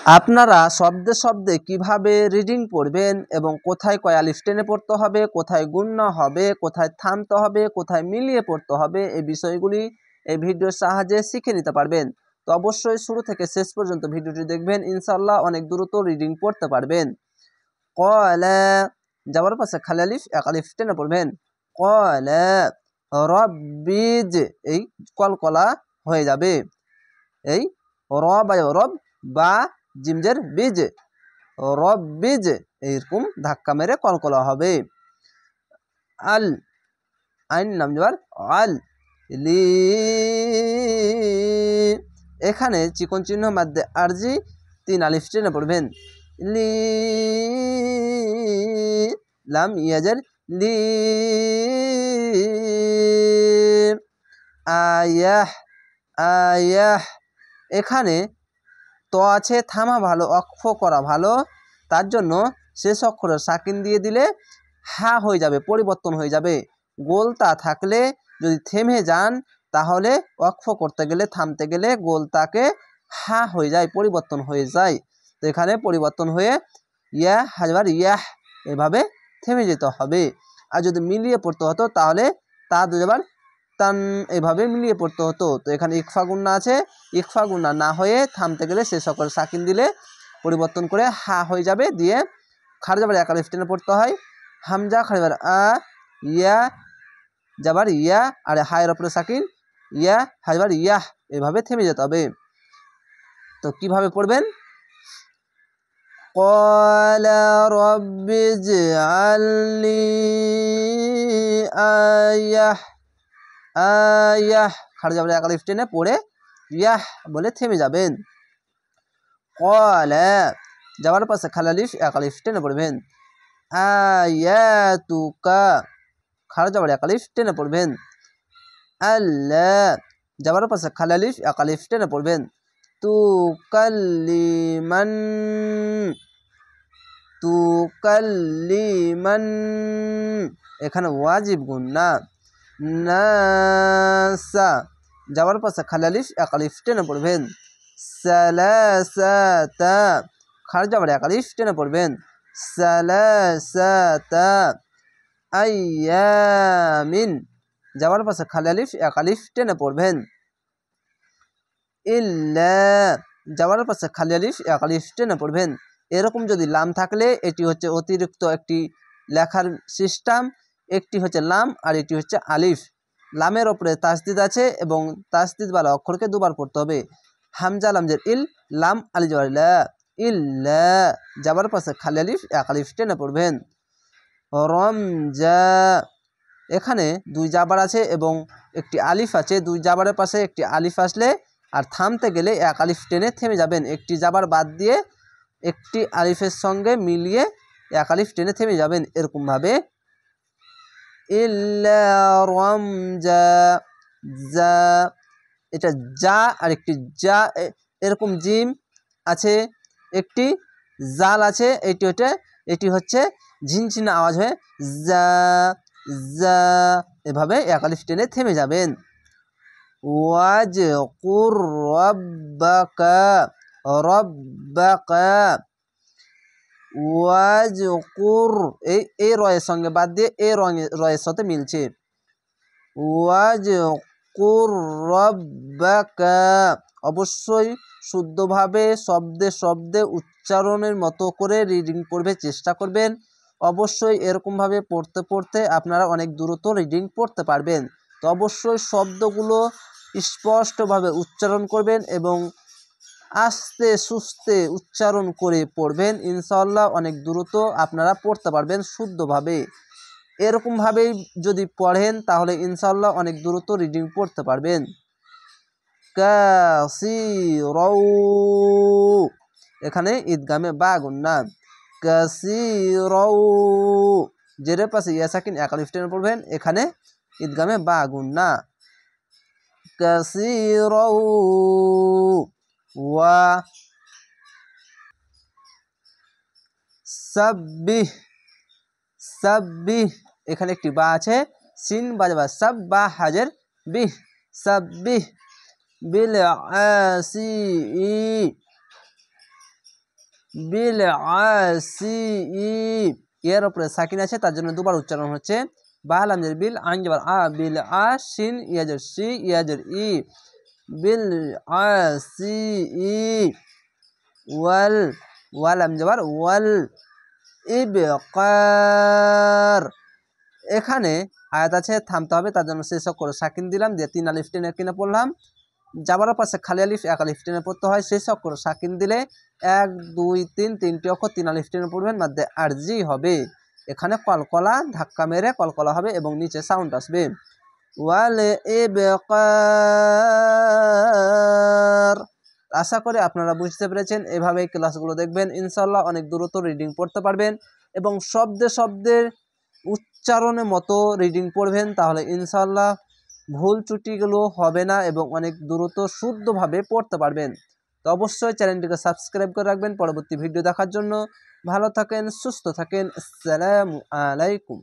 আপনারা শব্দে শব্দে কিভাবে রিডিং পড়বেন এবং কোথায় কয় আলিফ টেনে পড়তে হবে, কোথায় গুণনা হবে, কোথায় থামতে হবে, কোথায় মিলিয়ে পড়তে হবে, এই বিষয়গুলি এই ভিডিওর সাহায্যে শিখে নিতে পারবেন। তো অবশ্যই শুরু থেকে শেষ পর্যন্ত ভিডিওটি দেখবেন, ইনশাআল্লাহ অনেক দ্রুত রিডিং পড়তে পারবেন। ক্বালা যাওয়ার পাশে খালি আলিফ এক আলিফ টেনে পড়বেন। ক্বালা রব্বিজ এই কলকলা হয়ে যাবে, এই র বা রব বা জিমজের বীজ রব্বিজ এইরকম ধাক্কা মেরে কলকলা হবে। আল আইন নাম যাবার আল লি এখানে চিকন চিহ্ন মাদ্দে আরজি 3 আলিফ টেনে পড়বেন। লি লাম ইয়াজের লি আয়াহ আয়াহ এখানে তো আছে থামা ভালো, অক্ষ করা ভালো, তার জন্য শেষ অক্ষরে সাকিন দিয়ে দিলে হা হয়ে যাবে, পরিবর্তন হয়ে যাবে। গোলতা থাকলে যদি থেমে যান তাহলে অক্ষ করতে গেলে থামতে গেলে গোলতাকে হা হয়ে যায়, পরিবর্তন হয়ে যায়। তো এখানে পরিবর্তন হয়ে ইয়া হাজবার ইয়াহ এভাবে থেমে যেতে হবে। আর যদি মিলিয়ে পড়তে হতো তাহলে তা দুবার তান এভাবে মিলিয়ে পড়তে হতো। তো এখানে ইকফা গুন্না আছে, ইকফা গুন্না না হয়ে থামতে গেলে সে সকল সাকিন দিলে পরিবর্তন করে হা হয়ে যাবে, দিয়ে খারজাবার এক আলিফ টেনে পড়তে হয়। হামজা খারজাবার আ ইয়া যাবার ইয়া আর হায়ের ওপরে সাকিন ইয়া হাজবার ইয়াহ এভাবে থেমে যেতে হবে। তো কিভাবে পড়বেন? ক্বালা রব্বিজআলনি আয়াহ আয়াহ খারজাবার এক আলিফ টেনে পড়ে ইয়াহ বলে থেমে যাবেন। ক্বালা যাওয়ার পাশে খালি আলিফ এক আলিফ টেনে পড়বেন। আয়াতুকা খারজাবার এক আলিফ টেনে পড়বেন। আল্লাহ যাওয়ার পাশে খালি আলিফ এক আলিফ টেনে পড়বেন। তুকাল্লিমান এখানে ওয়াজিব গুন্না। নাসা যাওয়ার পাশে খালি আলিফ এক আলিফ টেনে পড়বেন। সালাসাতা খারজাবার এক আলিফ টেনে পড়বেন। সালাসাতা আইয়ামিন যাওয়ার পাশে খালি আলিফ এক আলিফ টেনে পড়বেন। ইল্লা যাওয়ার পাশে খালি আলিফ এক আলিফ টেনে পড়বেন। এরকম যদি লাম থাকলে এটি হচ্ছে অতিরিক্ত একটি লেখার সিস্টেম, একটি হচ্ছে লাম আর এটি হচ্ছে আলিফ। লামের ওপরে তাসদিদ আছে এবং তাসদিদওয়ালা অক্ষরকে দুবার পড়তে হবে। হামজা লামজের ইল, লাম আলি যাবার লা, ইল্লা যাবার পাশে খালি আলিফ এক আলিফ টেনে পড়বেন। রমজা এখানে 2 জাবার আছে এবং একটি আলিফ আছে, 2 জাবারের পাশে একটি আলিফ আসলে আর থামতে গেলে এক আলিফ টেনে থেমে যাবেন, একটি জাবার বাদ দিয়ে একটি আলিফের সঙ্গে মিলিয়ে এক আলিফ টেনে থেমে যাবেন এরকমভাবে। ইল্লা রমজা জা এটা যা আর একটি যা এরকম জিম আছে, একটি জাল আছে, এটি হচ্ছে ঝিনঝিনা আওয়াজ হয়ে যা যা এভাবে এক আলিফ টেনে থেমে যাবেন। ওয়াজকুর রব্বাকা রব্বাকা ওয়াজকুর এই রয়ের সঙ্গে বাদ দিয়ে এ রয়ের সাথে মিলছে। ওয়াজকুর রব্বাকা অবশ্যই শুদ্ধভাবে শব্দে শব্দে উচ্চারণের মতো করে রিডিং পড়বে চেষ্টা করবেন। অবশ্যই এরকমভাবে পড়তে পড়তে আপনারা অনেক দ্রুত রিডিং পড়তে পারবেন। তো অবশ্যই শব্দগুলো স্পষ্টভাবে উচ্চারণ করবেন এবং আস্তে সুস্তে উচ্চারণ করে পড়বেন, ইনশাআল্লাহ অনেক দ্রুত আপনারা পড়তে পারবেন শুদ্ধভাবে। এরকমভাবেই যদি পড়েন তাহলে ইনশাআল্লাহ অনেক দ্রুত রিডিং পড়তে পারবেন। কাসিরাউ এখানে ঈদগামে বা গুন্না। কাসিরাউ জেরের পাশে ইয়া সাকিন এক আলিফ টেনে পড়বেন, এখানে ঈদগামে বা গুন্না। কাসিরাউ ওয়া সাব্বিহ সাব্বিহ এখানে একটি বা আছে, সিন বাজবা সাব বা হাজের বিহ সাব্বিহ বিল আসি বিল আসি, এর উপরে সাকিন আছে তার জন্য দুবার উচ্চারণ হচ্ছে। বা লামজের বিল, আইন জবর আ, বিল আশিন, ইয়াজের সি, ইয়াজের ই, বিল আসি, ওয়াল, ওয়ালাম জবর ওয়াল, ইবকার। এখানে আয়াত আছে, থামতে হবে, তার জন্য শেষ অক্ষর সাকিন দিলাম, দিয়ে 3 আলিফ টেনে কিনে পড়লাম। যাবার পাশে খালি আলিফ 1 আলিফ টেনে পড়তে হয়, শেষ অক্ষর সাকিন দিলে 1 2 3 তিনটি অক্ষর 3 আলিফ টেনে পড়বেন, মাধ্যে আরজি হবে। এখানে কলকলা ধাক্কা মেরে কলকলা হবে এবং নিচে সাউন্ড আসবে। ওয়াল ইবকার। আশা করি আপনারা বুঝতে পেরেছেন। এভাবে ক্লাসগুলো দেখবেন, ইনশাল্লাহ অনেক দ্রুত রিডিং পড়তে পারবেন এবং শব্দে শব্দের উচ্চারণের মতো রিডিং পড়বেন, তাহলে ইনশাল্লাহ ভুল ত্রুটিগুলো হবে না এবং অনেক দ্রুত শুদ্ধভাবে পড়তে পারবেন। তো অবশ্যই চ্যানেলটিকে সাবস্ক্রাইব করে রাখবেন পরবর্তী ভিডিও দেখার জন্য। ভালো থাকেন, সুস্থ থাকেন। আসসালামু আলাইকুম।